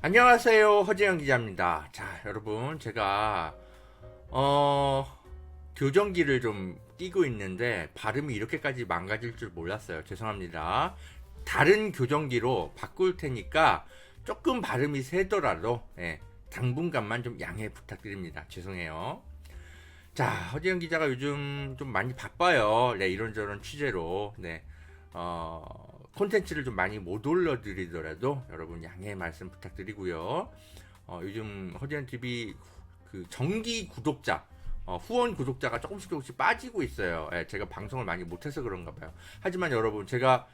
안녕하세요, 허재영 기자입니다. 자, 여러분, 제가 교정기를 좀 띄고 있는데 발음이 이렇게까지 망가질 줄 몰랐어요. 죄송합니다. 다른 교정기로 바꿀 테니까 조금 발음이 세더라도 당분간만 좀 양해 부탁드립니다. 죄송해요. 자, 허재영 기자가 요즘 좀 많이 바빠요. 네, 이런저런 취재로. 네, 어, 콘텐츠를 좀 많이 못 올려드리더라도 여러분 양해 말씀 부탁드리고요. 요즘 허재현 TV 그 정기 구독자, 후원 구독자가 조금씩 빠지고 있어요. 제가 방송을 많이 못해서 그런가 봐요. 하지만 여러분, 제가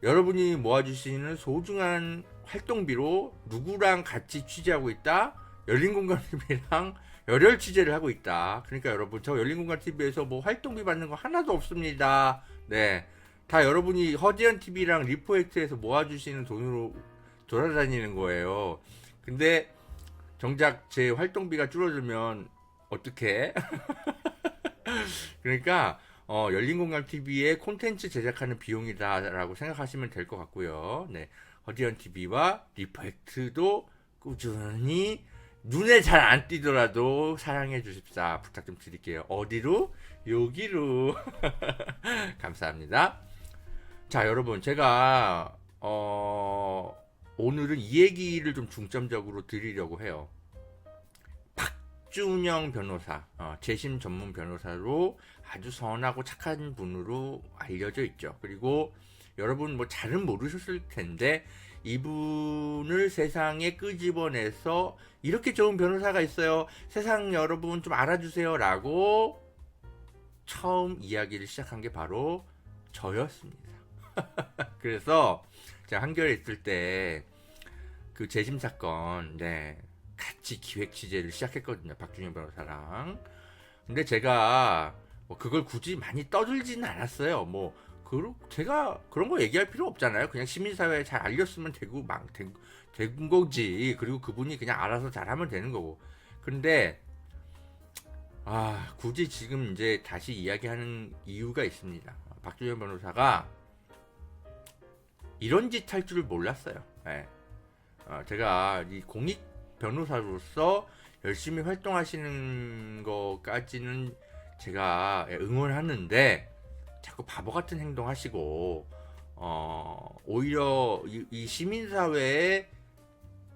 여러분이 모아주시는 소중한 활동비로 누구랑 같이 취재하고 있다? 열린공간TV랑 열혈 취재를 하고 있다. 그러니까 여러분, 저 열린공간TV에서 뭐 활동비 받는 거 하나도 없습니다. 네. 다 여러분이 허지연TV랑 리포액트에서 모아주시는 돈으로 돌아다니는 거예요. 근데 정작 제 활동비가 줄어들면 어떻게? 그러니까 열린공간TV의 콘텐츠 제작하는 비용이다라고 생각하시면 될 것 같고요. 네, 허지연TV와 리포액트도 꾸준히 눈에 잘 안 띄더라도 사랑해 주십사 부탁 좀 드릴게요. 어디로? 여기로. 감사합니다. 자, 여러분, 제가 오늘은 이 얘기를 좀 중점적으로 드리려고 해요. 박준영 변호사, 재심 전문 변호사로 아주 선하고 착한 분으로 알려져 있죠. 그리고 여러분 뭐 잘은 모르셨을 텐데 이분을 세상에 끄집어내서 이렇게 좋은 변호사가 있어요. 세상 여러분 좀 알아주세요라고 처음 이야기를 시작한 게 바로 저였습니다. 그래서 제가 한겨레 있을 때 그 재심 사건, 네, 같이 기획 취재를 시작했거든요. 박준영 변호사랑. 근데 제가 뭐 그걸 굳이 많이 떠들지는 않았어요. 뭐 제가 그런 거 얘기할 필요 없잖아요. 그냥 시민사회에 잘 알렸으면 되고 된 거지. 그리고 그분이 그냥 알아서 잘하면 되는 거고. 근데 굳이 지금 이제 다시 이야기하는 이유가 있습니다. 박준영 변호사가 이런 짓 할 줄 몰랐어요. 네. 제가 이 공익 변호사로서 열심히 활동하시는 것까지는 제가 응원하는데 자꾸 바보 같은 행동 하시고 오히려 이 시민사회의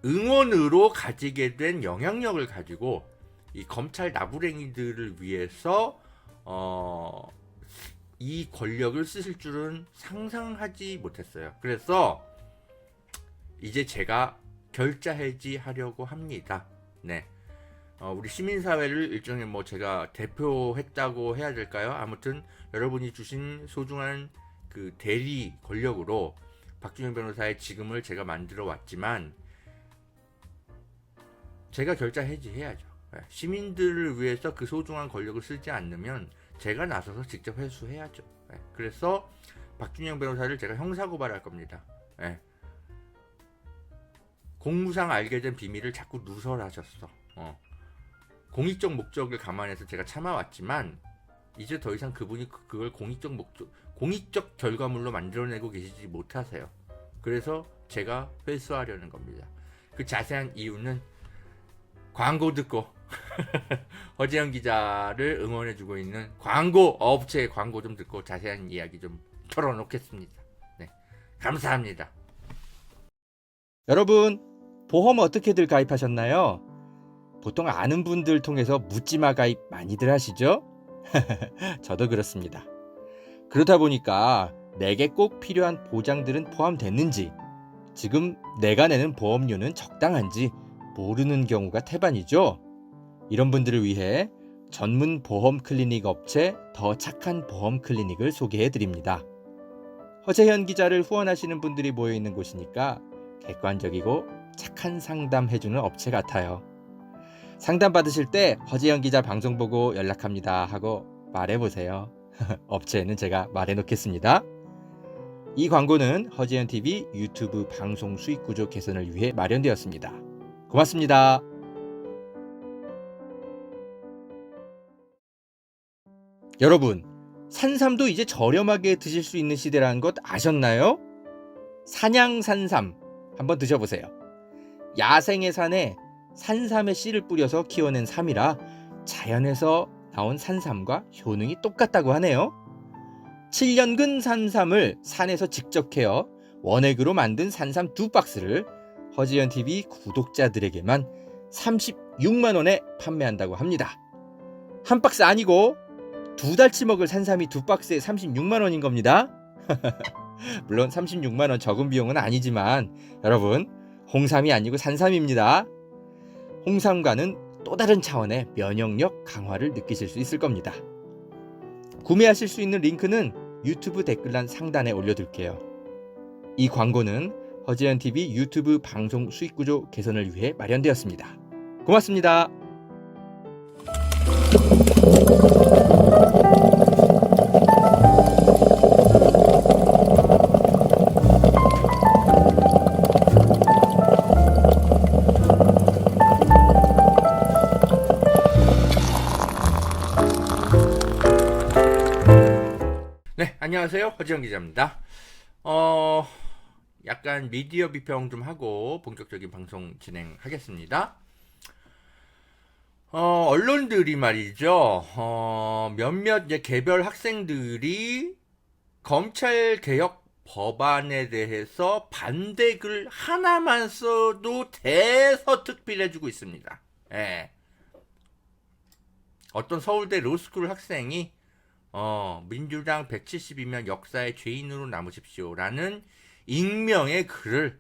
응원으로 가지게 된 영향력을 가지고 이 검찰 나부랭이들을 위해서 이 권력을 쓰실 줄은 상상하지 못했어요. 그래서 이제 제가 결자해지하려고 합니다. 네. 우리 시민사회를 일종의 뭐 제가 대표했다고 해야 될까요? 아무튼 여러분이 주신 소중한 그 대리 권력으로 박준영 변호사의 지금을 제가 만들어 왔지만 제가 결자 해지해야죠. 시민들을 위해서 그 소중한 권력을 쓰지 않으면 제가 나서서 직접 회수해야죠. 그래서 박준영 변호사를 제가 형사고발할 겁니다. 공무상 알게 된 비밀을 자꾸 누설하셨어. 공익적 목적을 감안해서 제가 참아왔지만 이제 더 이상 그분이 그걸 공익적 결과물로 만들어내고 계시지 못하세요. 그래서 제가 회수하려는 겁니다. 그 자세한 이유는 광고 듣고 허재영 기자를 응원해주고 있는 광고 업체의 광고 좀 듣고 자세한 이야기 좀 털어놓겠습니다. 네, 감사합니다. 여러분, 보험 어떻게들 가입하셨나요? 보통 아는 분들 통해서 묻지마 가입 많이들 하시죠? 저도 그렇습니다. 그러다 보니까 내게 꼭 필요한 보장들은 포함됐는지, 지금 내가 내는 보험료는 적당한지 모르는 경우가 태반이죠. 이런 분들을 위해 전문 보험 클리닉 업체 더 착한 보험 클리닉을 소개해 드립니다. 허재현 기자를 후원하시는 분들이 모여 있는 곳이니까 객관적이고 착한 상담 해주는 업체 같아요. 상담 받으실 때 허재현 기자 방송 보고 연락합니다 하고 말해보세요. 업체는 제가 말해놓겠습니다. 이 광고는 허재현 TV 유튜브 방송 수익 구조 개선을 위해 마련되었습니다. 고맙습니다. 여러분, 산삼도 이제 저렴하게 드실 수 있는 시대라는 것 아셨나요? 산양산삼 한번 드셔보세요. 야생의 산에 산삼의 씨를 뿌려서 키워낸 삼이라 자연에서 나온 산삼과 효능이 똑같다고 하네요. 7년근 산삼을 산에서 직접 캐어 원액으로 만든 산삼 2박스를 허지연TV 구독자들에게만 36만 원에 판매한다고 합니다. 한 박스 아니고 2달치 먹을 산삼이 2박스에 36만 원인 겁니다. 물론 36만 원 적은 비용은 아니지만 여러분, 홍삼이 아니고 산삼입니다. 홍삼과는 또 다른 차원의 면역력 강화를 느끼실 수 있을 겁니다. 구매하실 수 있는 링크는 유튜브 댓글란 상단에 올려둘게요. 이 광고는 허지연TV 유튜브 방송 수익구조 개선을 위해 마련되었습니다. 고맙습니다. 네, 안녕하세요. 허지영 기자입니다. 약간 미디어 비평 좀 하고 본격적인 방송 진행하겠습니다. 언론들이 말이죠. 몇몇 이제 개별 학생들이 검찰 개혁 법안에 대해서 반대 글 하나만 써도 대서특필해주고 있습니다. 예. 어떤 서울대 로스쿨 학생이 민주당 170이면 역사의 죄인으로 남으십시오라는 익명의 글을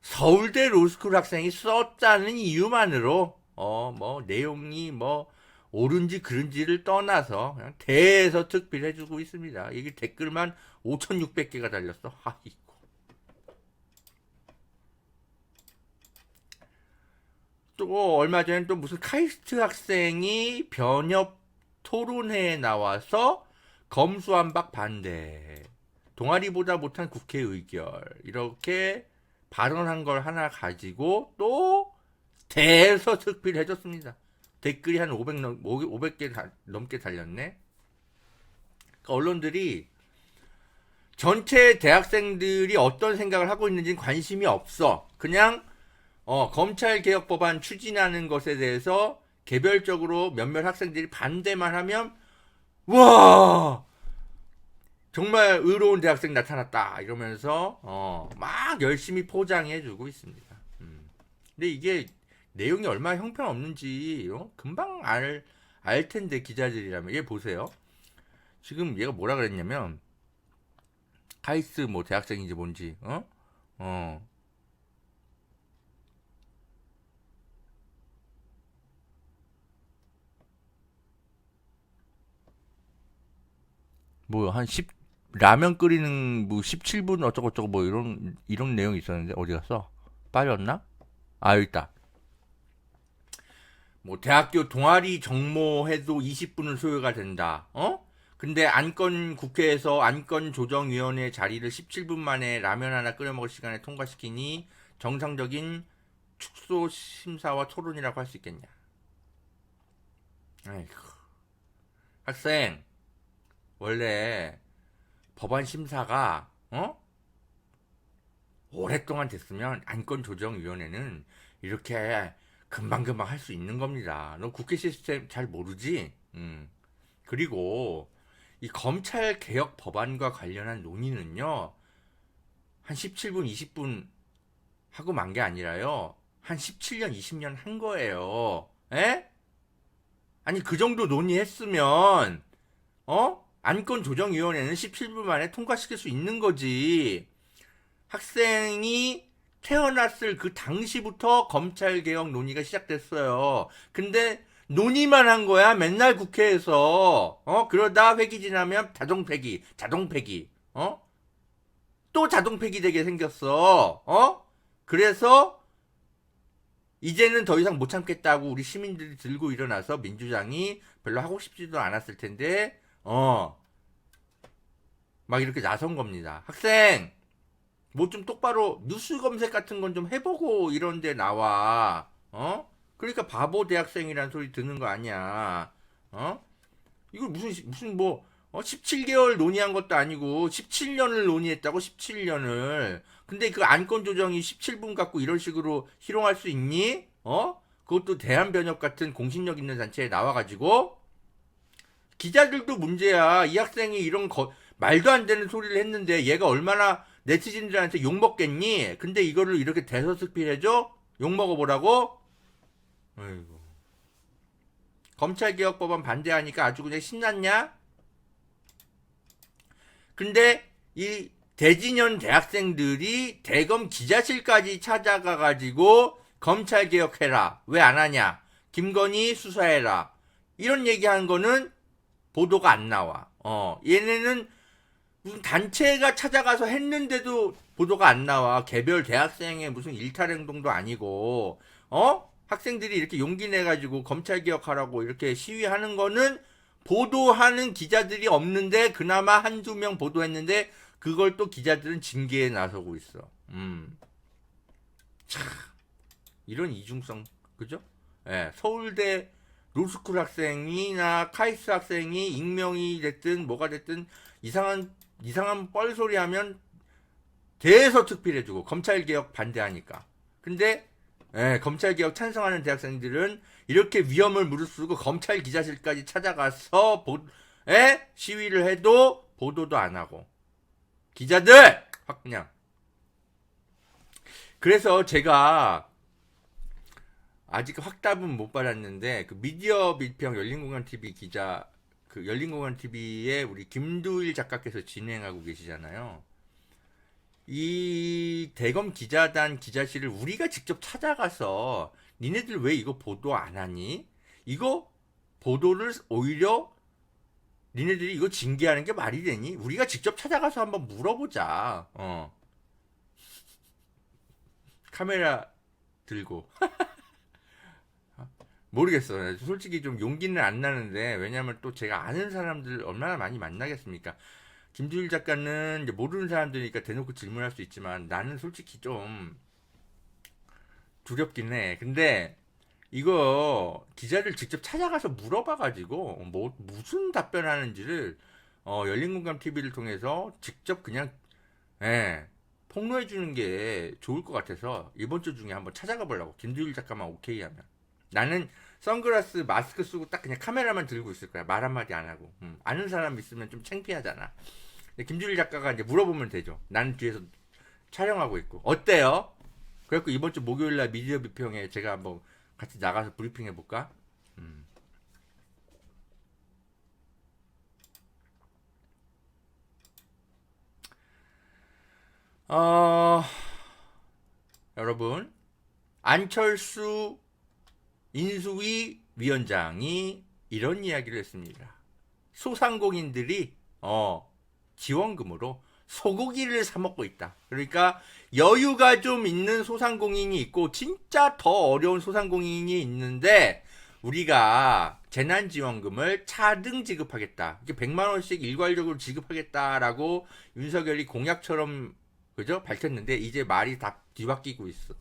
서울대 로스쿨 학생이 썼다는 이유만으로 뭐 내용이 뭐 옳은지 그른지를 떠나서 그냥 대서특필 해주고 있습니다. 이게 댓글만 5,600개가 달렸어. 아이고. 또 얼마 전에 또 무슨 카이스트 학생이 변협 토론회에 나와서 검수완박 반대, 동아리보다 못한 국회 의결 이렇게 발언한 걸 하나 가지고 또 대서특필 해줬습니다. 댓글이 한 500개 넘게 달렸네. 그러니까 언론들이 전체 대학생들이 어떤 생각을 하고 있는지는 관심이 없어. 그냥 검찰개혁 법안 추진하는 것에 대해서 개별적으로 몇몇 학생들이 반대만 하면 와 정말 의로운 대학생 나타났다 이러면서 막 열심히 포장해주고 있습니다. 근데 이게 내용이 얼마나 형편없는지 금방 알 텐데 기자들이라면. 얘 보세요. 지금 얘가 뭐라 그랬냐면 카이스트 뭐 대학생인지 뭔지 뭐 한 10 라면 끓이는 뭐 17분 어쩌고저쩌고 뭐 이런 내용이 있었는데 어디 갔어? 빠졌나? 아 여기 있다. 뭐 대학교 동아리 정모해도 20분은 소요가 된다. 근데 국회에서 안건조정위원회 자리를 17분 만에 라면 하나 끓여 먹을 시간에 통과시키니 정상적인 축소 심사와 토론이라고 할 수 있겠냐? 아이고. 학생 원래 법안 심사가 오랫동안 됐으면 안건조정위원회는 이렇게 금방금방 할 수 있는 겁니다. 너 국회 시스템 잘 모르지? 그리고 이 검찰 개혁 법안과 관련한 논의는요, 한 17분, 20분 하고 만 게 아니라요, 한 17년, 20년 한 거예요. 에? 아니, 그 정도 논의했으면, 안건조정위원회는 17분 만에 통과시킬 수 있는 거지. 학생이 태어났을 그 당시부터 검찰개혁 논의가 시작됐어요. 근데 논의만 한 거야. 맨날 국회에서. 그러다 회기 지나면 자동 폐기. 또 자동 폐기되게 생겼어. 그래서 이제는 더 이상 못 참겠다고 우리 시민들이 들고 일어나서 민주당이 별로 하고 싶지도 않았을 텐데 막 이렇게 나선 겁니다. 학생 뭐 좀 똑바로 뉴스 검색 같은 건 좀 해보고 이런 데 나와. 그러니까 바보 대학생이란 소리 듣는 거 아니야. 이걸 무슨 뭐 17개월 논의한 것도 아니고 17년을 논의했다고. 17년을. 근데 그 안건 조정이 17분 갖고 이런 식으로 희롱할 수 있니? 그것도 대한변협 같은 공신력 있는 단체에 나와가지고 기자들도 문제야. 이 학생이 이런 말도 안 되는 소리를 했는데 얘가 얼마나 네티즌들한테 욕먹겠니? 근데 이거를 이렇게 대서특필해줘? 욕먹어보라고? 아이고. 검찰개혁법안 반대하니까 아주 그냥 신났냐? 근데 이 대진현 대학생들이 대검 기자실까지 찾아가가지고 검찰개혁해라. 왜 안 하냐? 김건희 수사해라. 이런 얘기하는 거는 보도가 안 나와. 얘네는 무슨 단체가 찾아가서 했는데도 보도가 안 나와. 개별 대학생의 무슨 일탈행동도 아니고, 학생들이 이렇게 용기 내가지고 검찰개혁하라고 이렇게 시위하는 거는 보도하는 기자들이 없는데 그나마 한두 명 보도했는데 그걸 또 기자들은 징계에 나서고 있어. 참 이런 이중성, 그죠? 예, 서울대 로스쿨 학생이나 카이스트 학생이 익명이 됐든 뭐가 됐든 이상한 뻘소리 하면 대서특필해주고 검찰개혁 반대하니까. 근데 검찰개혁 찬성하는 대학생들은 이렇게 위험을 무릅쓰고 검찰 기자실까지 찾아가서 시위를 해도 보도도 안 하고 기자들 확 그냥. 그래서 제가 아직 확답은 못 받았는데 그 미디어 비평 열린공간 TV 기자, 그 열린공간 TV에 우리 김두일 작가께서 진행하고 계시잖아요. 이 대검 기자단 기자실을 우리가 직접 찾아가서 니네들 왜 이거 보도 안 하니? 이거 보도를 오히려 니네들이 이거 징계하는 게 말이 되니? 우리가 직접 찾아가서 한번 물어보자. 카메라 들고. 모르겠어. 솔직히 좀 용기는 안 나는데, 왜냐면 또 제가 아는 사람들 얼마나 많이 만나겠습니까? 김주일 작가는 이제 모르는 사람들이니까 대놓고 질문할 수 있지만 나는 솔직히 좀 두렵긴 해. 근데 이거 기자들 직접 찾아가서 물어봐가지고 뭐 무슨 답변하는지를 열린공감 TV를 통해서 직접 그냥 폭로해 주는 게 좋을 것 같아서 이번 주 중에 한번 찾아가 보려고. 김주일 작가만 오케이 하면. 나는 선글라스 마스크 쓰고 딱 그냥 카메라만 들고 있을 거야. 말 한마디 안 하고. 아는 사람 있으면 좀 창피하잖아. 김주일 작가가 이제 물어보면 되죠. 나는 뒤에서 촬영하고 있고. 어때요? 그래갖고 이번 주 목요일날 미디어 비평에 제가 한번 같이 나가서 브리핑 해볼까? 여러분, 안철수 인수위 위원장이 이런 이야기를 했습니다. 소상공인들이 지원금으로 소고기를 사 먹고 있다. 그러니까 여유가 좀 있는 소상공인이 있고 진짜 더 어려운 소상공인이 있는데 우리가 재난지원금을 차등 지급하겠다. 이렇게 100만 원씩 일괄적으로 지급하겠다라고 윤석열이 공약처럼 그죠? 밝혔는데 이제 말이 다 뒤바뀌고 있어.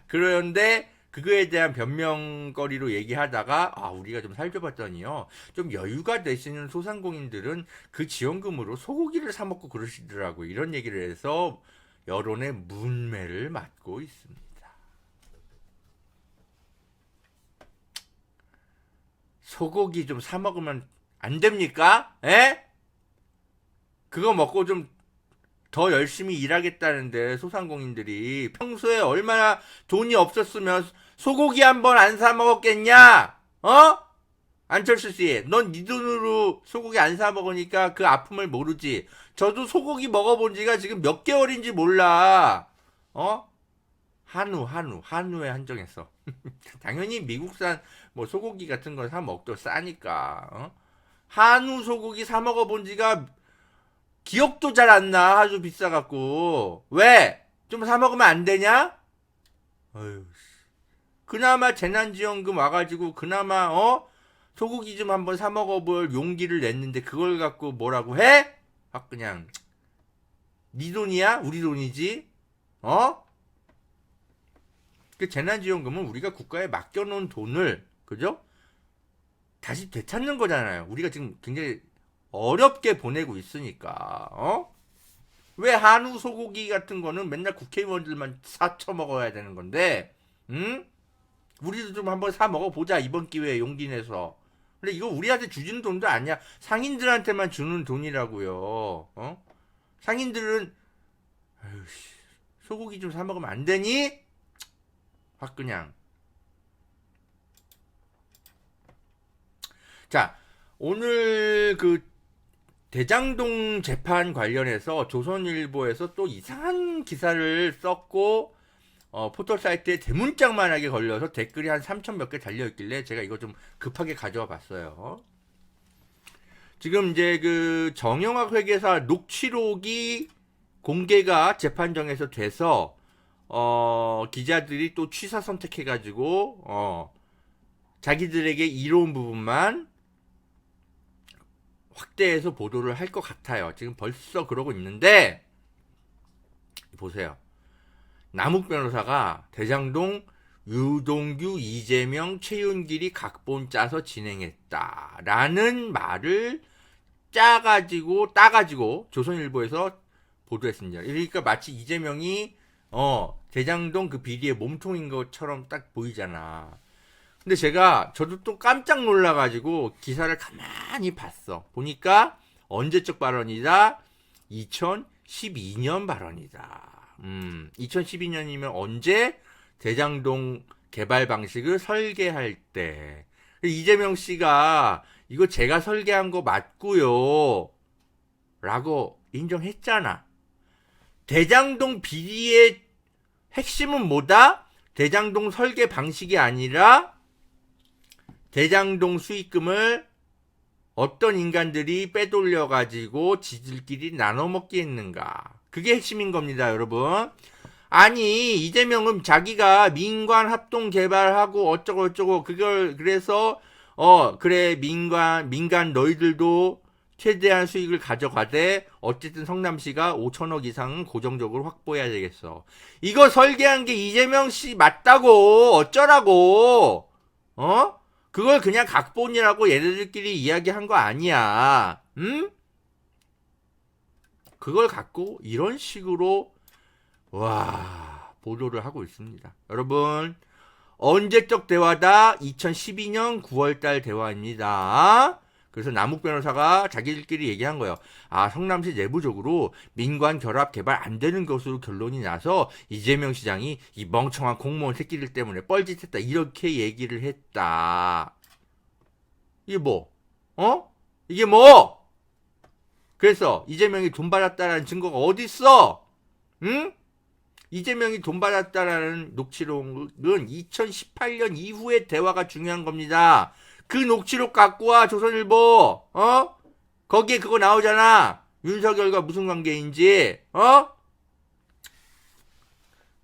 그런데 그거에 대한 변명거리로 얘기하다가 우리가 좀 살펴봤더니요, 좀 여유가 되시는 소상공인들은 그 지원금으로 소고기를 사 먹고 그러시더라고요. 이런 얘기를 해서 여론의 문매를 맞고 있습니다. 소고기 좀 사 먹으면 안 됩니까? 그거 먹고 좀 더 열심히 일하겠다는데 소상공인들이 평소에 얼마나 돈이 없었으면 소고기 한 번 안 사 먹었겠냐? 안철수 씨, 넌 네 돈으로 소고기 안 사 먹으니까 그 아픔을 모르지. 저도 소고기 먹어본 지가 지금 몇 개월인지 몰라. 한우에 한정했어. 당연히 미국산 뭐 소고기 같은 거 사 먹도 싸니까. 한우 소고기 사 먹어본 지가 기억도 잘 안 나. 아주 비싸갖고. 왜? 좀 사 먹으면 안 되냐? 어휴. 그나마 재난지원금 와가지고 그나마 소고기 좀 한번 사 먹어볼 용기를 냈는데 그걸 갖고 뭐라고 해? 그냥 네 돈이야? 우리 돈이지? 그 재난지원금은 우리가 국가에 맡겨놓은 돈을 그죠? 다시 되찾는 거잖아요. 우리가 지금 굉장히 어렵게 보내고 있으니까 왜 한우 소고기 같은 거는 맨날 국회의원들만 사 처먹어야 되는 건데, 응? 우리도 좀 한번 사 먹어보자, 이번 기회에 용기 내서. 근데 이거 우리한테 주는 돈도 아니야. 상인들한테만 주는 돈이라고요. 어? 상인들은 아유, 소고기 좀 사 먹으면 안 되니? 확 그냥. 자, 오늘 그 대장동 재판 관련해서 조선일보에서 또 이상한 기사를 썼고, 포털 사이트에 대문짝만하게 걸려서 댓글이 한 3천 몇 개 달려있길래 제가 이거 좀 급하게 가져와 봤어요. 지금 이제 그 정영학 회계사 녹취록이 공개가 재판정에서 돼서, 기자들이 또 취사 선택해가지고, 자기들에게 이로운 부분만 확대해서 보도를 할 것 같아요. 지금 벌써 그러고 있는데, 보세요. 남욱 변호사가 대장동 유동규, 이재명, 최윤길이 각본 짜서 진행했다라는 말을 따가지고 조선일보에서 보도했습니다. 그러니까 마치 이재명이 대장동 그 비리의 몸통인 것처럼 딱 보이잖아. 근데 저도 또 깜짝 놀라가지고 기사를 가만히 봤어. 보니까 언제적 발언이다? 2012년 발언이다. 2012년이면 언제? 대장동 개발 방식을 설계할 때. 이재명 씨가 이거 제가 설계한 거 맞고요. 라고 인정했잖아. 대장동 비리의 핵심은 뭐다? 대장동 설계 방식이 아니라 대장동 수익금을 어떤 인간들이 빼돌려가지고 지들끼리 나눠먹기 했는가. 그게 핵심인 겁니다, 여러분. 아니, 이재명은 자기가 민관 합동 개발하고 어쩌고 그래서, 그래, 민간 너희들도 최대한 수익을 가져가되, 어쨌든 성남시가 5천억 이상은 고정적으로 확보해야 되겠어. 이거 설계한 게 이재명 씨 맞다고, 어쩌라고, 그걸 그냥 각본이라고 얘네들끼리 이야기한 거 아니야. 응? 그걸 갖고 이런 식으로 보도를 하고 있습니다. 여러분, 언제적 대화다? 2012년 9월달 대화입니다. 그래서 남욱 변호사가 자기들끼리 얘기한 거예요. 성남시 내부적으로 민관 결합 개발 안 되는 것으로 결론이 나서 이재명 시장이 이 멍청한 공무원 새끼들 때문에 뻘짓했다. 이렇게 얘기를 했다. 이게 뭐? 이게 뭐? 그래서 이재명이 돈 받았다라는 증거가 어디 있어? 응? 이재명이 돈 받았다라는 녹취록은 2018년 이후의 대화가 중요한 겁니다. 그 녹취록 갖고 와, 조선일보. 거기에 그거 나오잖아. 윤석열과 무슨 관계인지.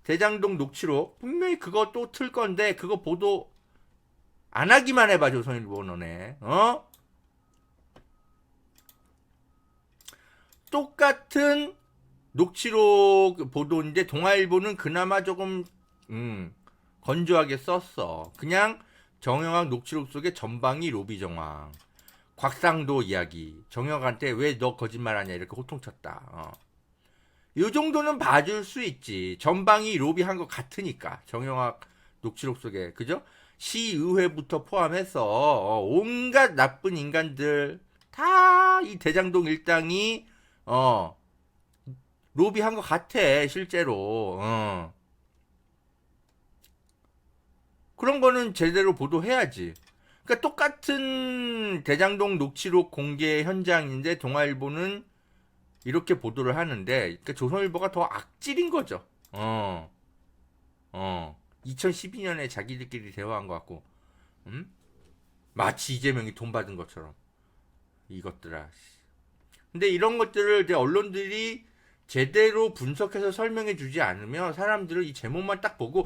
대장동 녹취록 분명히 그거 또 틀 건데 그거 보도 안 하기만 해봐, 조선일보 너네. 똑같은 녹취록 보도인데 동아일보는 그나마 조금 건조하게 썼어. 그냥 정영학 녹취록 속에 전방위 로비 정황, 곽상도 이야기, 정영학한테 왜 너 거짓말하냐 이렇게 호통쳤다. 이 정도는 봐줄 수 있지. 전방위 로비한 것 같으니까. 정영학 녹취록 속에, 그죠? 시의회부터 포함해서 온갖 나쁜 인간들 다 이 대장동 일당이 로비한 것 같아, 실제로. 그런 거는 제대로 보도해야지. 그러니까 똑같은 대장동 녹취록 공개 현장인데 동아일보는 이렇게 보도를 하는데, 그러니까 조선일보가 더 악질인 거죠. 2012년에 자기들끼리 대화한 것 같고, 마치 이재명이 돈 받은 것처럼. 이것들아. 근데 이런 것들을 이제 언론들이 제대로 분석해서 설명해 주지 않으면 사람들은 이 제목만 딱 보고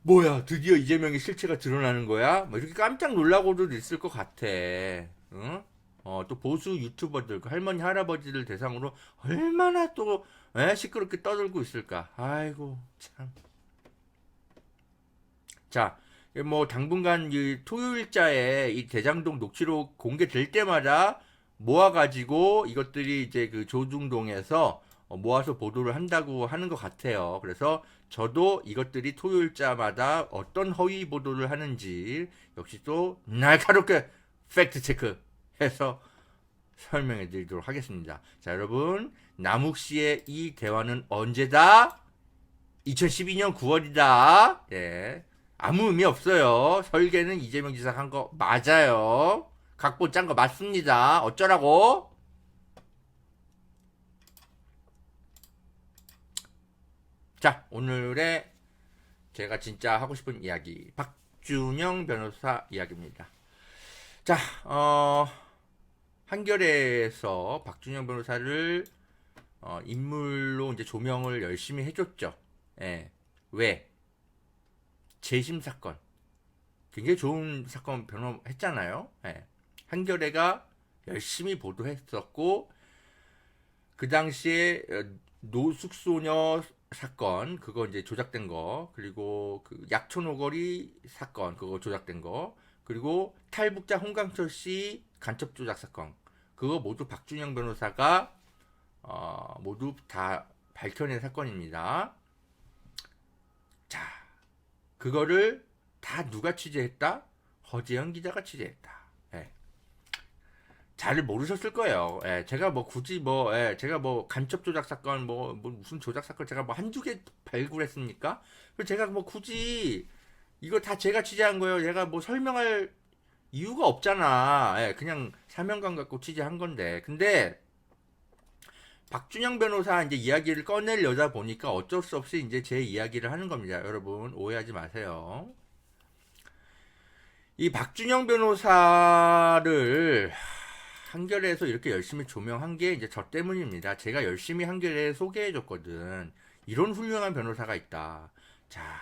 뭐야, 드디어 이재명의 실체가 드러나는 거야? 뭐 이렇게 깜짝 놀라고도 있을 것 같아. 응? 또 보수 유튜버들, 할머니 할아버지들 대상으로 얼마나 또 시끄럽게 떠들고 있을까. 아이고 참. 자, 뭐 당분간 이 토요일자에 이 대장동 녹취록 공개될 때마다 모아가지고 이것들이 이제 그 조중동에서 모아서 보도를 한다고 하는 것 같아요. 그래서 저도 이것들이 토요일자마다 어떤 허위 보도를 하는지 역시 또 날카롭게 팩트 체크해서 설명해 드리도록 하겠습니다. 자, 여러분, 남욱 씨의 이 대화는 언제다? 2012년 9월이다. 예. 아무 의미 없어요. 설계는 이재명 지사 한 거 맞아요. 각본 짠 거 맞습니다. 어쩌라고? 자, 오늘의 제가 진짜 하고 싶은 이야기, 박준영 변호사 이야기입니다. 자, 한겨레에서 박준영 변호사를 인물로 이제 조명을 열심히 해줬죠. 예. 왜? 재심 사건. 굉장히 좋은 사건 변호했잖아요. 예. 한겨레가 열심히 보도했었고, 그 당시에 노숙소녀 사건, 그거 이제 조작된 거, 그리고 그 약촌 오거리 사건, 그거 조작된 거, 그리고 탈북자 홍강철 씨 간첩 조작 사건, 그거 모두 박준영 변호사가 모두 다 밝혀낸 사건입니다. 자, 그거를 다 누가 취재했다? 허재현 기자가 취재했다. 예. 잘 모르셨을 거예요. 예, 제가 뭐 굳이 뭐, 예, 제가 뭐 간첩 조작 사건, 뭐 무슨 조작 사건 제가 뭐 한두 개 발굴했습니까? 그래서 제가 뭐 굳이 이거 다 제가 취재한 거예요. 제가 뭐 설명할 이유가 없잖아. 예, 그냥 사명감 갖고 취재한 건데. 근데 박준영 변호사 이제 이야기를 꺼내려다 보니까 어쩔 수 없이 이제 제 이야기를 하는 겁니다. 여러분 오해하지 마세요. 이 박준영 변호사를 한겨레에서 이렇게 열심히 조명한 게 이제 저 때문입니다. 제가 열심히 한겨레에 소개해줬거든. 이런 훌륭한 변호사가 있다. 자,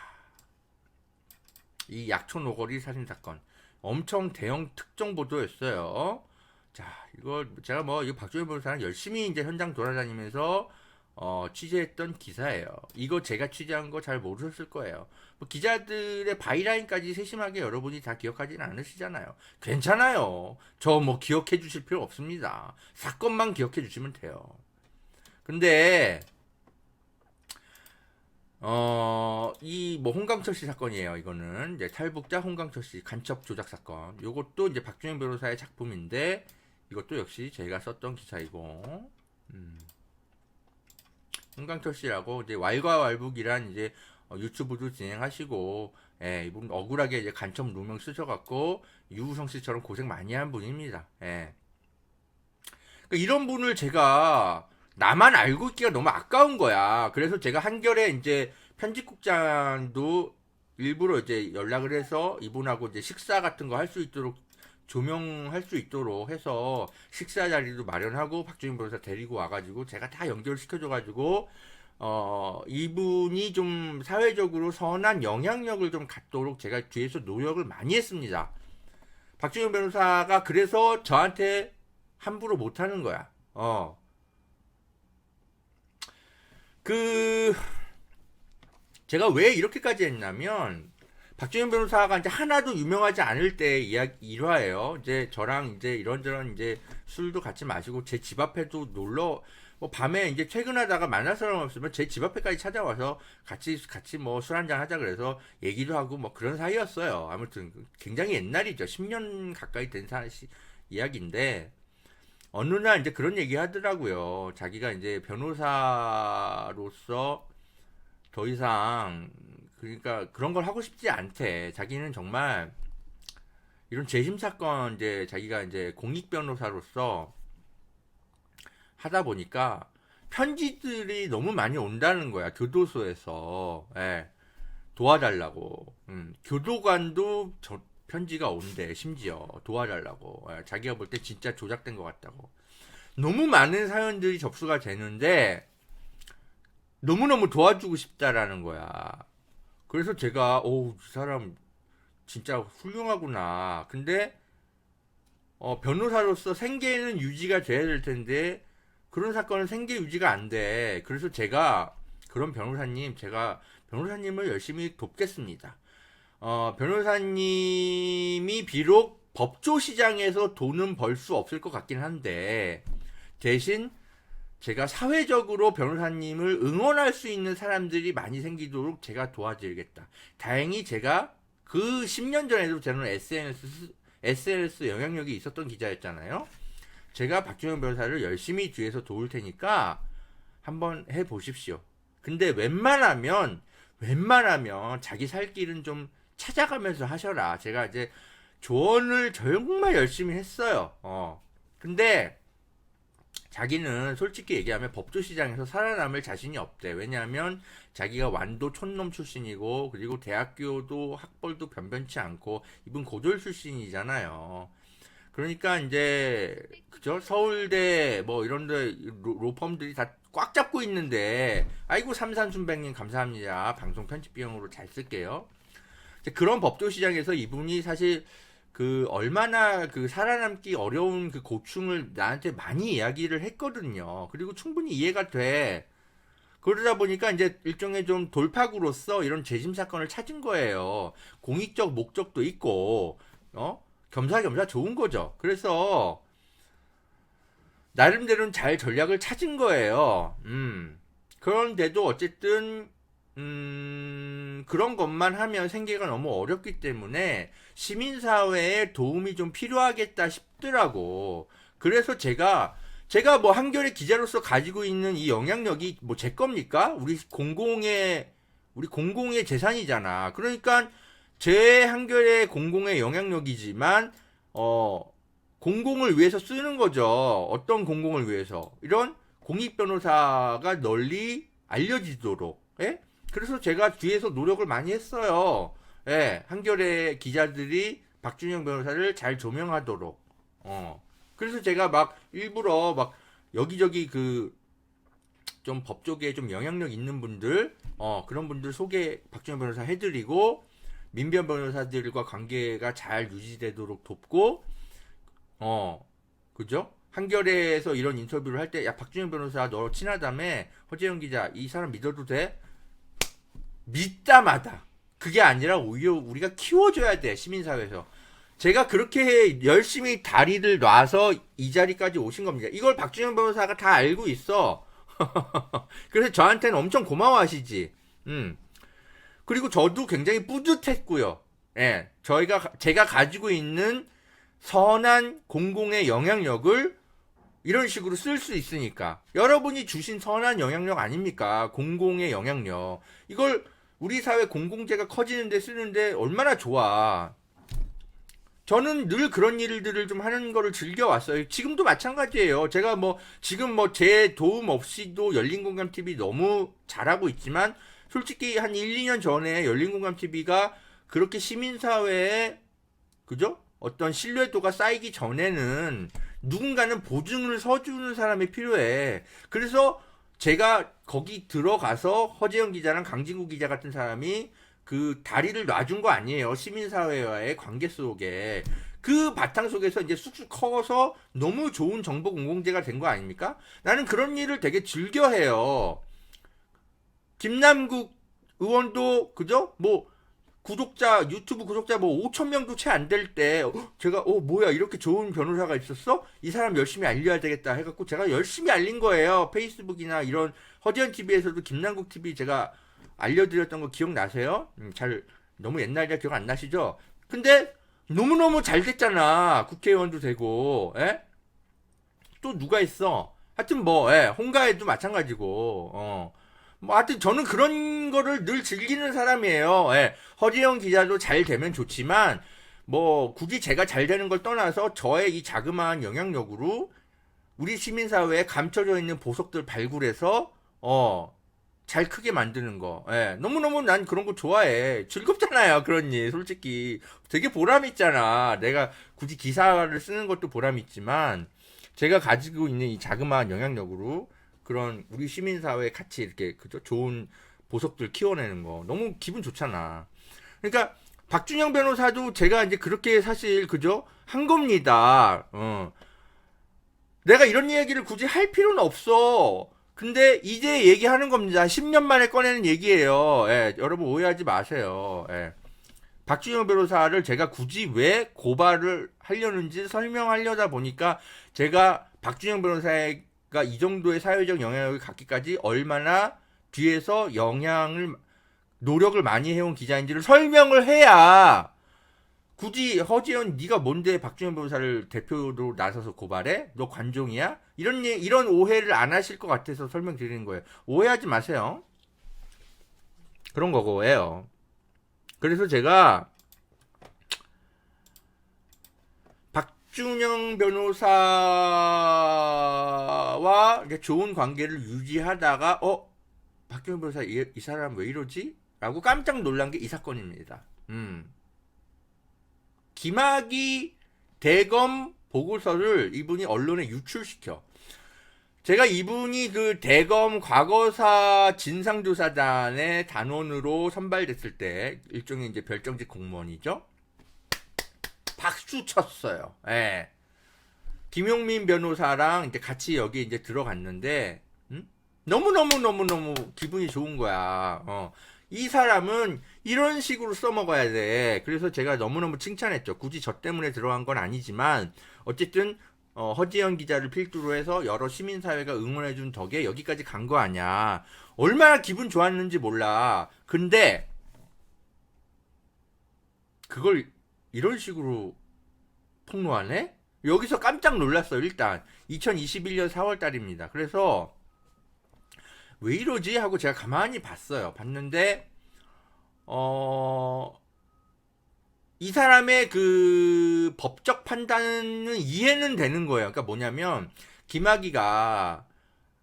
이 약촌 오거리 살인 사건 엄청 대형 특종 보도였어요. 자, 이거 제가 뭐 이 박준영 변호사는 열심히 이제 현장 돌아다니면서 취재했던 기사예요. 이거 제가 취재한 거 잘 모르셨을 거예요. 뭐 기자들의 바이라인까지 세심하게 여러분이 다 기억하지는 않으시잖아요. 괜찮아요. 저 뭐 기억해 주실 필요 없습니다. 사건만 기억해 주시면 돼요. 근데 이 뭐 홍강철 씨 사건이에요. 이거는 이제 탈북자 홍강철 씨 간첩 조작 사건. 요것도 이제 박준영 변호사의 작품인데 이것도 역시 제가 썼던 기사이고. 홍강철 씨라고 이제 왈가왈북이란 이제 유튜브도 진행하시고, 예, 이분 억울하게 이제 간첩 누명 쓰셔갖고 유우성 씨처럼 고생 많이 한 분입니다. 예. 그러니까 이런 분을 제가 나만 알고 있기가 너무 아까운 거야. 그래서 제가 한겨레 이제 편집국장도 일부러 이제 연락을 해서 이분하고 이제 식사 같은 거 할 수 있도록 조명할 수 있도록 해서 식사 자리도 마련하고 박준영 변호사 데리고 와가지고 제가 다 연결시켜줘가지고 이분이 좀 사회적으로 선한 영향력을 좀 갖도록 제가 뒤에서 노력을 많이 했습니다. 박준영 변호사가 그래서 저한테 함부로 못하는 거야. 제가 왜 이렇게까지 했냐면 박준영 변호사가 이제 하나도 유명하지 않을 때 일화예요. 이제 저랑 이제 이런저런 이제 술도 같이 마시고 제 집 앞에도 놀러 뭐 밤에 이제 퇴근하다가 만날 사람 없으면 제 집 앞에까지 찾아와서 같이 뭐 술 한잔 하자 그래서 얘기도 하고 뭐 그런 사이였어요. 아무튼 굉장히 옛날이죠. 10년 가까이 된 이야기인데 어느 날 이제 그런 얘기 하더라고요. 자기가 이제 변호사로서 더 이상 그러니까 그런 걸 하고 싶지 않대. 자기는 정말 이런 재심 사건 이제 자기가 이제 공익 변호사로서 하다 보니까 편지들이 너무 많이 온다는 거야. 교도소에서. 예. 도와달라고. 교도관도 편지가 온대. 심지어 도와달라고. 예. 자기가 볼 때 진짜 조작된 것 같다고. 너무 많은 사연들이 접수가 되는데 너무너무 도와주고 싶다라는 거야. 그래서 제가 이 사람 진짜 훌륭하구나. 근데 변호사로서 생계는 유지가 돼야 될 텐데 그런 사건은 생계 유지가 안 돼. 그래서 제가 변호사님을 열심히 돕겠습니다. 변호사님이 비록 법조 시장에서 돈은 벌 수 없을 것 같긴 한데 대신 제가 사회적으로 변호사님을 응원할 수 있는 사람들이 많이 생기도록 제가 도와드리겠다. 다행히 제가 그 10년 전에도 저는 SNS 영향력이 있었던 기자였잖아요. 제가 박준영 변호사를 열심히 뒤에서 도울 테니까 한번 해보십시오. 근데 웬만하면 자기 살 길은 좀 찾아가면서 하셔라. 제가 이제 조언을 정말 열심히 했어요. 근데 자기는 솔직히 얘기하면 법조 시장에서 살아남을 자신이 없대. 왜냐하면 자기가 완도 촌놈 출신이고, 그리고 대학교도 학벌도 변변치 않고, 이분 고졸 출신이잖아요. 그러니까 이제 그죠? 서울대 뭐 이런데 로펌들이 다 꽉 잡고 있는데, 아이고 삼산순백님 감사합니다. 방송 편집 비용으로 잘 쓸게요. 그런 법조 시장에서 이분이 사실 그 얼마나 그 살아남기 어려운 그 고충을 나한테 많이 이야기를 했거든요. 그리고 충분히 이해가 돼. 그러다 보니까 이제 일종의 좀 돌파구로서 이런 재심 사건을 찾은 거예요. 공익적 목적도 있고, 겸사겸사 좋은 거죠. 그래서 나름대로는 잘 전략을 찾은 거예요. 그런데도 어쨌든 그런 것만 하면 생계가 너무 어렵기 때문에 시민사회에 도움이 좀 필요하겠다 싶더라고. 그래서 제가 뭐 한겨레 기자로서 가지고 있는 이 영향력이 뭐 제 겁니까? 우리 공공의 재산이잖아. 그러니까 제 한겨레 공공의 영향력이지만 공공을 위해서 쓰는 거죠. 어떤 공공을 위해서? 이런 공익 변호사가 널리 알려지도록. 예? 그래서 제가 뒤에서 노력을 많이 했어요. 예, 한겨레 기자들이 박준영 변호사를 잘 조명하도록. 그래서 제가 막 일부러 막 여기저기 그 좀 법 쪽에 좀 영향력 있는 분들, 그런 분들 소개 박준영 변호사 해드리고, 민변 변호사들과 관계가 잘 유지되도록 돕고, 그죠? 한겨레에서 이런 인터뷰를 할 때, 야, 박준영 변호사 너 친하다며, 허재영 기자, 이 사람 믿어도 돼? 믿다마다. 그게 아니라 오히려 우리가 키워줘야 돼, 시민사회에서. 제가 그렇게 열심히 다리를 놔서 이 자리까지 오신 겁니다. 이걸 박준영 변호사가 다 알고 있어. 그래서 저한테는 엄청 고마워하시지. 그리고 저도 굉장히 뿌듯했고요. 예, 제가 가지고 있는 선한 공공의 영향력을 이런 식으로 쓸 수 있으니까. 여러분이 주신 선한 영향력 아닙니까? 공공의 영향력. 이걸 우리 사회 공공재가 커지는데 쓰는데 얼마나 좋아. 저는 늘 그런 일들을 좀 하는 거를 즐겨왔어요. 지금도 마찬가지예요. 제가 지금 제 도움 없이도 열린공감TV 너무 잘하고 있지만, 솔직히 한 1, 2년 전에 열린공감TV가 그렇게 시민사회에, 그죠? 어떤 신뢰도가 쌓이기 전에는 누군가는 보증을 서주는 사람이 필요해. 그래서 제가 거기 들어가서 허재영 기자랑 강진구 기자 같은 사람이 그 다리를 놔준 거 아니에요. 시민사회와의 관계 속에. 그 바탕 속에서 이제 쑥쑥 커서 너무 좋은 정보 공공재가 된 거 아닙니까? 나는 그런 일을 되게 즐겨해요. 김남국 의원도, 그죠? 유튜브 구독자 5,000명도 채 안 될 때, 제가, 뭐야, 이렇게 좋은 변호사가 있었어? 이 사람 열심히 알려야 되겠다 해갖고 제가 열심히 알린 거예요. 페이스북이나 이런 허지연 TV에서도 김남국 TV 제가 알려드렸던 거 기억나세요? 너무 옛날이라 기억 안 나시죠? 근데 너무너무 잘 됐잖아. 국회의원도 되고, 예? 또 누가 있어? 하여튼 홍가에도 마찬가지고, 하여튼 저는 그런 거를 늘 즐기는 사람이에요. 예. 허지영 기자도 잘 되면 좋지만, 굳이 제가 잘 되는 걸 떠나서 저의 이 자그마한 영향력으로 우리 시민사회에 감춰져 있는 보석들 발굴해서, 잘 크게 만드는 거. 예. 너무너무 난 그런 거 좋아해. 즐겁잖아요. 그런 일. 솔직히. 되게 보람 있잖아. 내가 굳이 기사를 쓰는 것도 보람 있지만, 제가 가지고 있는 이 자그마한 영향력으로 그런 우리 시민사회에 같이 이렇게, 그죠? 좋은 보석들 키워내는 거. 너무 기분 좋잖아. 그러니까, 박준영 변호사도 제가 이제 그렇게 사실, 그죠? 한 겁니다. 내가 이런 이야기를 굳이 할 필요는 없어. 근데 이제 얘기하는 겁니다. 10년 만에 꺼내는 얘기예요. 예, 여러분 오해하지 마세요. 예. 박준영 변호사를 제가 굳이 왜 고발을 하려는지 설명하려다 보니까 제가 박준영 변호사의 이 정도의 사회적 영향력을 갖기까지 얼마나 뒤에서 노력을 많이 해온 기자인지를 설명을 해야, 굳이 허지연 네가 뭔데 박준영 변호사를 대표로 나서서 고발해? 너 관종이야? 이런 오해를 안 하실 것 같아서 설명드리는 거예요. 오해하지 마세요. 그런 거고요. 그래서 제가 박준영 변호사와 좋은 관계를 유지하다가 박준영 변호사 이 사람 왜 이러지? 라고 깜짝 놀란 게 이 사건입니다. 김학의 대검 보고서를 이분이 언론에 유출시켜. 제가 이분이 그 대검 과거사 진상조사단의 단원으로 선발됐을 때, 일종의 이제 별정직 공무원이죠. 박수 쳤어요. 예. 김용민 변호사랑 이제 같이 여기 이제 들어갔는데, 너무너무 기분이 좋은 거야. 이 사람은 이런 식으로 써먹어야 돼. 그래서 제가 너무너무 칭찬했죠. 굳이 저 때문에 들어간 건 아니지만, 어쨌든, 허지연 기자를 필두로 해서 여러 시민사회가 응원해준 덕에 여기까지 간 거 아니야. 얼마나 기분 좋았는지 몰라. 근데, 그걸 이런 식으로 폭로하네? 여기서 깜짝 놀랐어요. 일단 2021년 4월 달입니다. 그래서 왜 이러지? 하고 제가 가만히 봤어요. 봤는데 이 사람의 그 법적 판단은 이해는 되는 거예요. 그러니까 뭐냐면 김학의가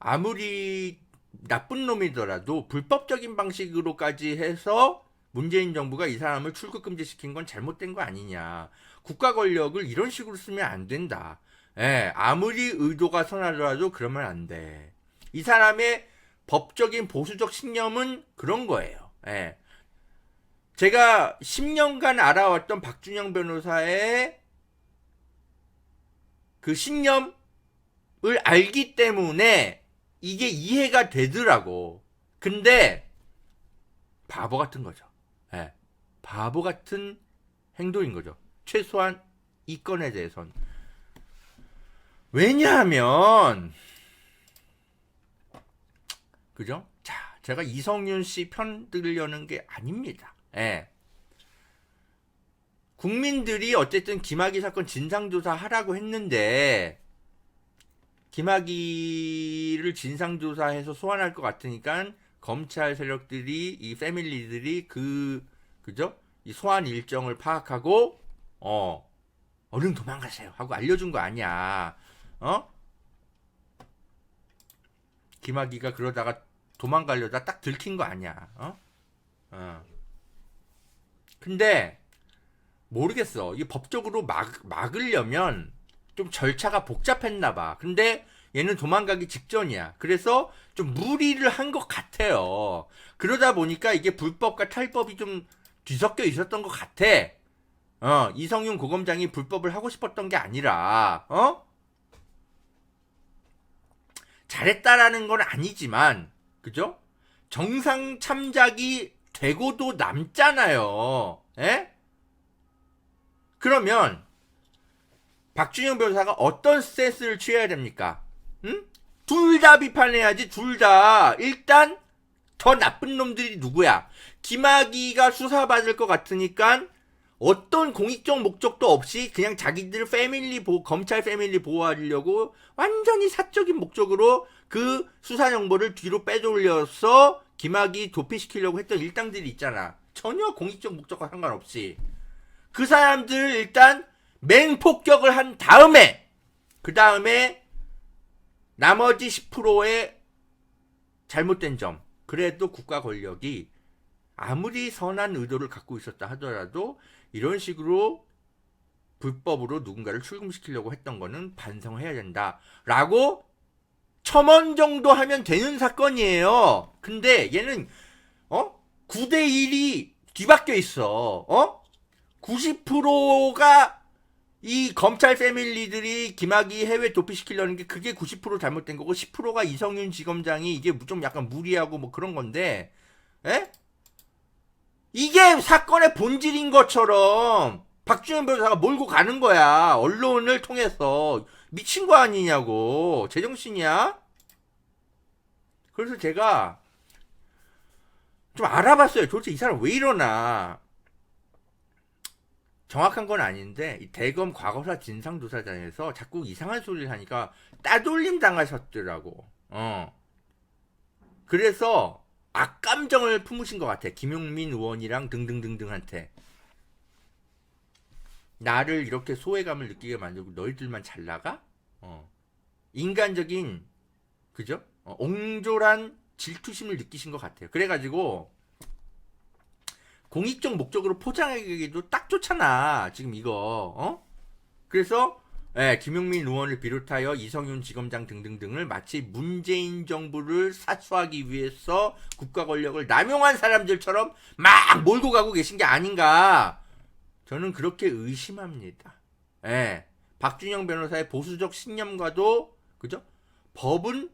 아무리 나쁜 놈이더라도 불법적인 방식으로까지 해서 문재인 정부가 이 사람을 출국 금지시킨 건 잘못된 거 아니냐. 국가 권력을 이런 식으로 쓰면 안 된다. 예, 아무리 의도가 선하더라도 그러면 안 돼. 이 사람의 법적인 보수적 신념은 그런 거예요. 예. 제가 10년간 알아왔던 박준영 변호사의 그 신념을 알기 때문에 이게 이해가 되더라고. 근데 바보 같은 거죠. 예. 바보 같은 행동인 거죠. 최소한 이 건에 대해선. 왜냐하면, 그죠? 자, 제가 이성윤 씨 편 들으려는 게 아닙니다. 예. 국민들이 어쨌든 김학의 사건 진상조사 하라고 했는데, 김학의를 진상조사해서 소환할 것 같으니까 검찰 세력들이, 이 패밀리들이 그죠? 이 소환 일정을 파악하고, 얼른 도망가세요 하고 알려준 거 아니야. 김학의가 그러다가 도망가려다 딱 들킨 거 아니야. 근데 모르겠어. 이 법적으로 막으려면 좀 절차가 복잡했나 봐. 근데 얘는 도망가기 직전이야. 그래서 좀 무리를 한 것 같아요. 그러다 보니까 이게 불법과 탈법이 좀 뒤섞여 있었던 것 같아. 이성윤 고검장이 불법을 하고 싶었던 게 아니라, 잘했다라는 건 아니지만, 그죠? 정상 참작이 되고도 남잖아요. 예? 그러면, 박준영 변호사가 어떤 스탠스를 취해야 됩니까? 둘 다 비판해야지, 둘 다. 일단, 더 나쁜 놈들이 누구야? 김학의가 수사받을 것 같으니까, 어떤 공익적 목적도 없이 그냥 자기들 검찰 패밀리 보호하려고 완전히 사적인 목적으로 그 수사 정보를 뒤로 빼돌려서 김학의 도피시키려고 했던 일당들이 있잖아. 전혀 공익적 목적과 상관없이. 그 사람들을 일단 맹폭격을 한 다음에, 그 다음에 나머지 10%의 잘못된 점. 그래도 국가 권력이 아무리 선한 의도를 갖고 있었다 하더라도 이런 식으로 불법으로 누군가를 출금시키려고 했던 거는 반성해야 된다 라고 첨언 정도 하면 되는 사건이에요. 근데 얘는 9대1이 뒤바뀌어 있어. 90%가 이 검찰 패밀리들이 김학의 해외 도피시키려는 게 그게 90% 잘못된 거고 10%가 이성윤 지검장이 이게 좀 약간 무리하고 뭐 그런 건데, 에? 이게 사건의 본질인 것처럼 박준영 변호사가 몰고 가는 거야. 언론을 통해서. 미친 거 아니냐고. 제정신이야? 그래서 제가 좀 알아봤어요. 도대체 이 사람 왜 이러나. 정확한 건 아닌데 이 대검 과거사 진상조사단에서 자꾸 이상한 소리를 하니까 따돌림 당하셨더라고. 그래서 악감정을 품으신 것 같아. 김용민 의원이랑 등등등등한테. 나를 이렇게 소외감을 느끼게 만들고 너희들만 잘 나가? 인간적인, 그죠? 옹졸한 질투심을 느끼신 것 같아요. 그래가지고 공익적 목적으로 포장하기도 딱 좋잖아. 지금 이거. 그래서 김용민 의원을 비롯하여 이성윤 지검장 등등등을 마치 문재인 정부를 사수하기 위해서 국가 권력을 남용한 사람들처럼 막 몰고 가고 계신 게 아닌가. 저는 그렇게 의심합니다. 박준영 변호사의 보수적 신념과도, 그죠? 법은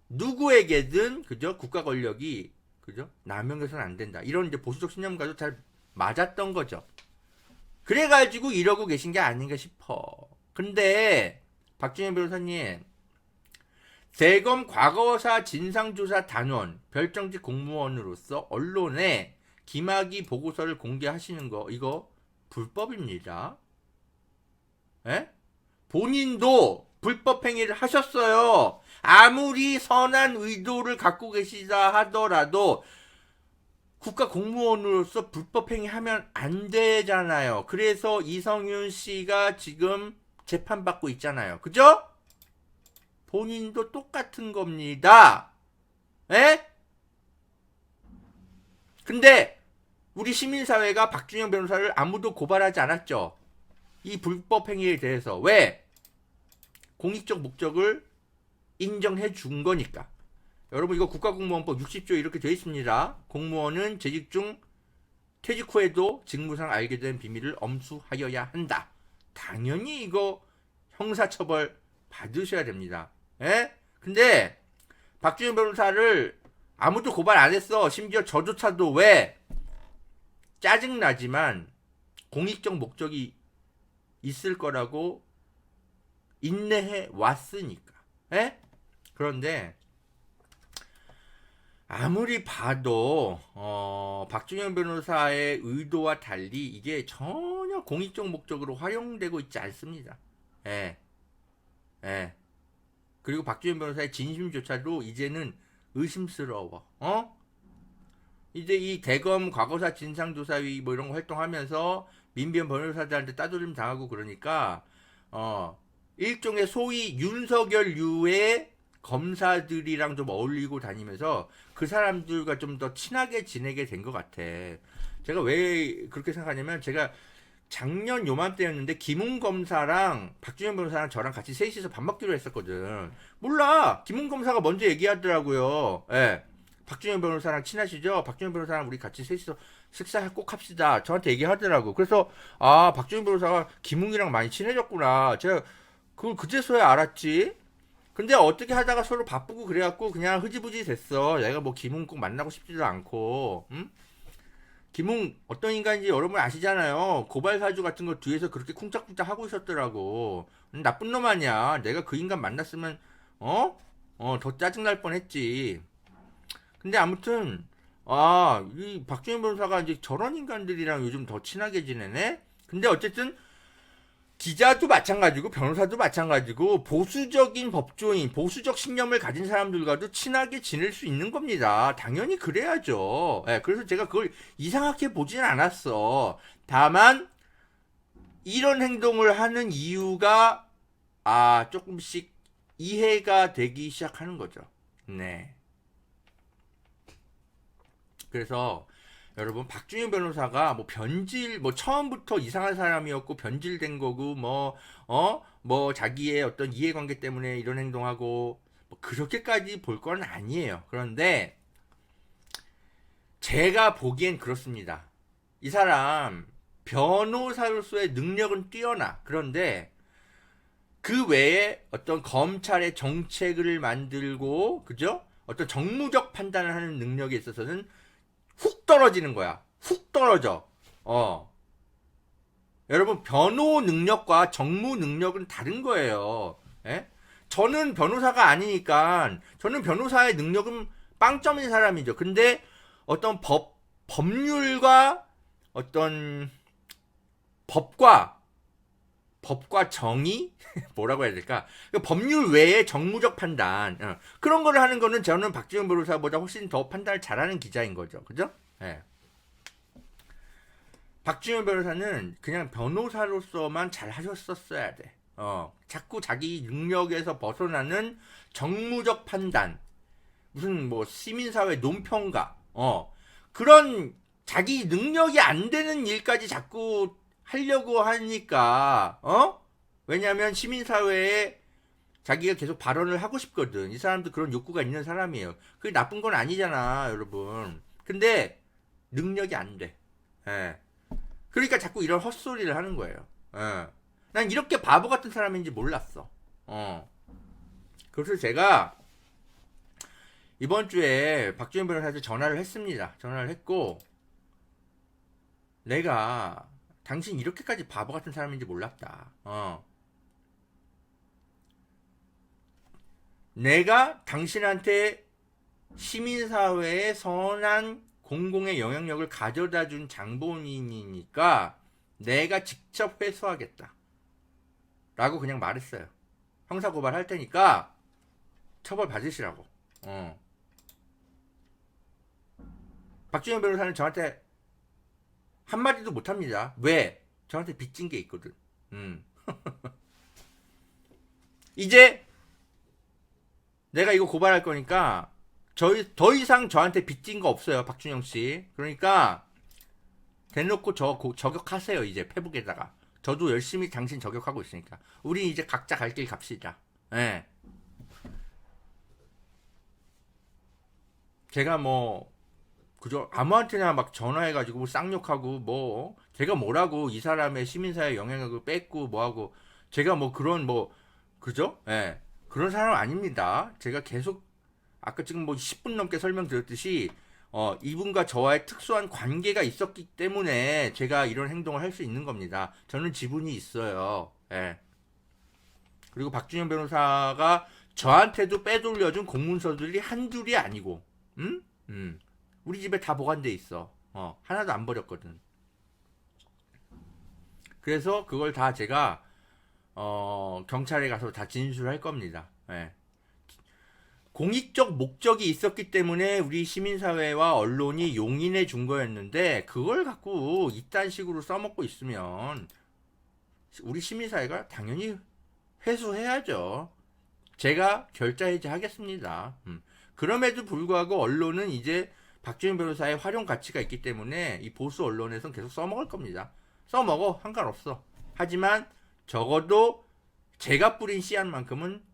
누구에게든, 그죠? 국가 권력이, 그죠? 남용해서는 안 된다. 이런 이제 보수적 신념과도 잘 맞았던 거죠. 그래가지고 이러고 계신 게 아닌가 싶어. 근데 박준영 변호사님, 대검 과거사 진상조사 단원 별정직 공무원으로서 언론에 김학의 보고서를 공개하시는 거 이거 불법입니다. 본인도 불법 행위를 하셨어요. 아무리 선한 의도를 갖고 계시다 하더라도 국가 공무원으로서 불법 행위하면 안 되잖아요. 그래서 이성윤 씨가 지금 재판받고 있잖아요. 그죠? 본인도 똑같은 겁니다. 근데 우리 시민사회가 박준영 변호사를 아무도 고발하지 않았죠. 이 불법 행위에 대해서. 왜? 공익적 목적을 인정해 준 거니까. 여러분 이거 국가공무원법 60조 이렇게 되어 있습니다. 공무원은 재직 중 퇴직 후에도 직무상 알게 된 비밀을 엄수하여야 한다. 당연히 이거 형사처벌 받으셔야 됩니다. 근데 박준영 변호사를 아무도 고발 안 했어. 심지어 저조차도. 왜? 짜증나지만 공익적 목적이 있을 거라고 인내해 왔으니까. 그런데 아무리 봐도 박준영 변호사의 의도와 달리 이게 전혀 공익적 목적으로 활용되고 있지 않습니다. 그리고 박준영 변호사의 진심조차도 이제는 의심스러워. 이제 이 대검 과거사 진상조사위 뭐 이런 거 활동하면서 민변 변호사들한테 따돌림 당하고 그러니까 일종의 소위 윤석열류의 검사들이랑 좀 어울리고 다니면서 그 사람들과 좀 더 친하게 지내게 된 것 같아. 제가 왜 그렇게 생각하냐면 제가 작년 요맘때였는데 김웅 검사랑 박준영 변호사랑 저랑 같이 셋이서 밥 먹기로 했었거든. 몰라. 김웅 검사가 먼저 얘기하더라고요. 박준영 변호사랑 친하시죠? 박준영 변호사랑 우리 같이 셋이서 식사 꼭 합시다. 저한테 얘기하더라고. 그래서 박준영 변호사가 김웅이랑 많이 친해졌구나. 제가 그걸 그제서야 알았지. 근데 어떻게 하다가 서로 바쁘고 그래갖고 그냥 흐지부지 됐어. 내가 뭐 김웅 꼭 만나고 싶지도 않고. 김웅 어떤 인간인지 여러분 아시잖아요. 고발 사주 같은 거 뒤에서 그렇게 쿵짝쿵짝 하고 있었더라고. 나쁜 놈 아니야. 내가 그 인간 만났으면 더 짜증날 뻔했지. 근데 아무튼 이 박준현 변호사가 이제 저런 인간들이랑 요즘 더 친하게 지내네. 근데 어쨌든 기자도 마찬가지고 변호사도 마찬가지고 보수적인 법조인, 보수적 신념을 가진 사람들과도 친하게 지낼 수 있는 겁니다. 당연히 그래야죠. 그래서 제가 그걸 이상하게 보진 않았어. 다만 이런 행동을 하는 이유가 조금씩 이해가 되기 시작하는 거죠. 네. 그래서 여러분 박준영 변호사가 뭐 변질 뭐 처음부터 이상한 사람이었고 변질된 거고 뭐 자기의 어떤 이해관계 때문에 이런 행동하고 뭐 그렇게까지 볼 건 아니에요. 그런데 제가 보기엔 그렇습니다. 이 사람 변호사로서의 능력은 뛰어나. 그런데 그 외에 어떤 검찰의 정책을 만들고 그죠? 어떤 정무적 판단을 하는 능력에 있어서는 훅 떨어지는 거야. 훅 떨어져. 여러분 변호 능력과 정무 능력은 다른 거예요. 예? 저는 변호사가 아니니까 저는 변호사의 능력은 빵점인 사람이죠. 근데 어떤 법률과 어떤 법과 정의 뭐라고 해야 될까? 법률 외에 정무적 판단 그런 거를 하는 거는 저는 박지원 변호사보다 훨씬 더 판단을 잘하는 기자인 거죠. 그죠? 예. 박지원 변호사는 그냥 변호사로서만 잘 하셨었어야 돼. 자꾸 자기 능력에서 벗어나는 정무적 판단, 무슨 뭐 시민사회 논평가, 그런 자기 능력이 안 되는 일까지 자꾸 하려고 하니까, 왜냐하면 시민사회에 자기가 계속 발언을 하고 싶거든. 이 사람도 그런 욕구가 있는 사람이에요. 그게 나쁜 건 아니잖아, 여러분. 근데 능력이 안 돼. 예. 그러니까 자꾸 이런 헛소리를 하는 거예요. 예. 난 이렇게 바보 같은 사람인지 몰랐어. 그래서 제가 이번 주에 박지원 변호사한테 전화를 했습니다. 전화를 했고, 내가 당신 이렇게까지 바보 같은 사람인지 몰랐다. 내가 당신한테 시민사회의 선한 공공의 영향력을 가져다 준 장본인이니까 내가 직접 회수하겠다. 라고 그냥 말했어요. 형사고발 할 테니까 처벌 받으시라고. 박지원 변호사는 저한테 한마디도 못합니다. 왜? 저한테 빚진 게 있거든. 이제 내가 이거 고발할 거니까 더 이상 저한테 빚진 거 없어요. 박준영 씨. 그러니까 대놓고 저격하세요. 이제 페북에다가. 저도 열심히 당신 저격하고 있으니까. 우리 이제 각자 갈 길 갑시다. 예. 제가 뭐 그저 아무한테나 막 전화해가지고 쌍욕하고 뭐 제가 뭐라고 이 사람의 시민사회 영향력을 뺏고 뭐하고 제가 뭐 그런 뭐 그죠? 예. 그런 사람 아닙니다. 제가 계속 아까 지금 뭐 10분 넘게 설명드렸듯이 이분과 저와의 특수한 관계가 있었기 때문에 제가 이런 행동을 할 수 있는 겁니다. 저는 지분이 있어요. 예. 그리고 박준영 변호사가 저한테도 빼돌려준 공문서들이 한둘이 아니고, 우리 집에 다 보관돼 있어. 하나도 안 버렸거든. 그래서 그걸 다 제가 경찰에 가서 다 진술할 겁니다. 예. 공익적 목적이 있었기 때문에 우리 시민사회와 언론이 용인해 준 거였는데 그걸 갖고 이딴 식으로 써먹고 있으면 우리 시민사회가 당연히 회수해야죠. 제가 결자해지 하겠습니다. 그럼에도 불구하고 언론은 이제 박지원 변호사의 활용 가치가 있기 때문에 이 보수 언론에서는 계속 써먹을 겁니다. 써먹어 상관없어. 하지만 적어도 제가 뿌린 씨앗만큼은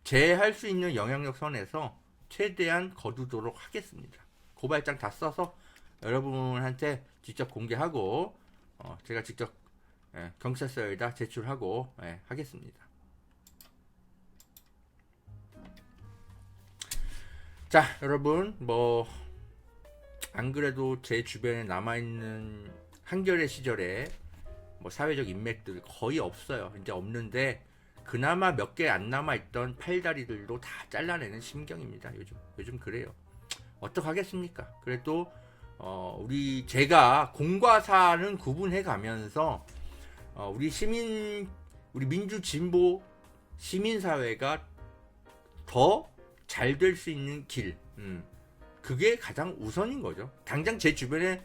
제 할 수 있는 영향력 선에서 최대한 거두도록 하겠습니다. 고발장 다 써서 여러분한테 직접 공개하고 제가 직접 경찰서에다 제출하고 하겠습니다. 자, 여러분 뭐 안 그래도 제 주변에 남아있는 한겨레 시절에 뭐 사회적 인맥들 거의 없어요. 이제 없는데 그나마 몇 개 안 남아있던 팔다리들도 다 잘라내는 심경입니다. 요즘 그래요. 어떡하겠습니까? 그래도 제가 공과 사는 구분해 가면서 우리 민주 진보 시민사회가 더 잘 될 수 있는 길, 그게 가장 우선인 거죠. 당장 제 주변에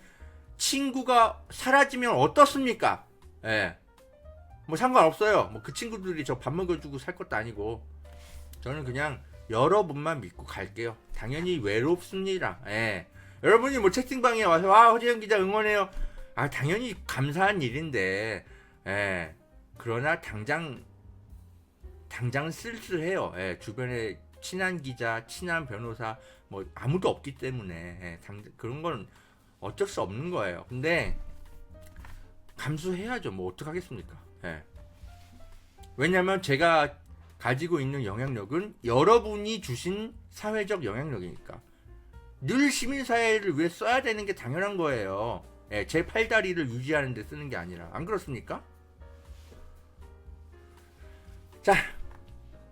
친구가 사라지면 어떻습니까? 예. 뭐 상관없어요. 뭐 그 친구들이 저 밥 먹여주고 살 것도 아니고 저는 그냥 여러분만 믿고 갈게요. 당연히 외롭습니다. 예. 여러분이 뭐 채팅방에 와서 허재현 기자 응원해요. 당연히 감사한 일인데 그러나 당장 쓸쓸해요. 주변에 친한 기자, 친한 변호사 뭐 아무도 없기 때문에 그런 건 어쩔 수 없는 거예요. 근데 감수해야죠. 뭐 어떡하겠습니까? 왜냐면 제가 가지고 있는 영향력은 여러분이 주신 사회적 영향력이니까 늘 시민사회를 위해 써야 되는 게 당연한 거예요. 제 팔다리를 유지하는 데 쓰는 게 아니라. 안 그렇습니까? 자,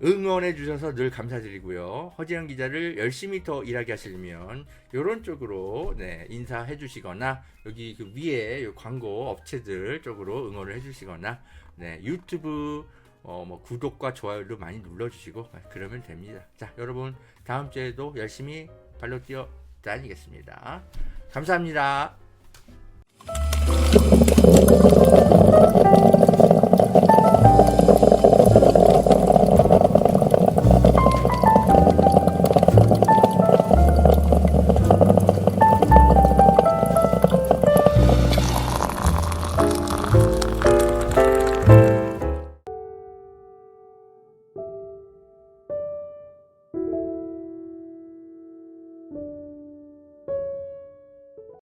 응원해 주셔서 늘 감사드리고요. 허재영 기자를 열심히 더 일하게 하시려면 이런 쪽으로 네, 인사해 주시거나 여기 그 위에 요 광고 업체들 쪽으로 응원을 해 주시거나 네, 유튜브 뭐 구독과 좋아요를 많이 눌러 주시고 그러면 됩니다. 자, 여러분 다음 주에도 열심히 발로 뛰어 다니겠습니다. 감사합니다.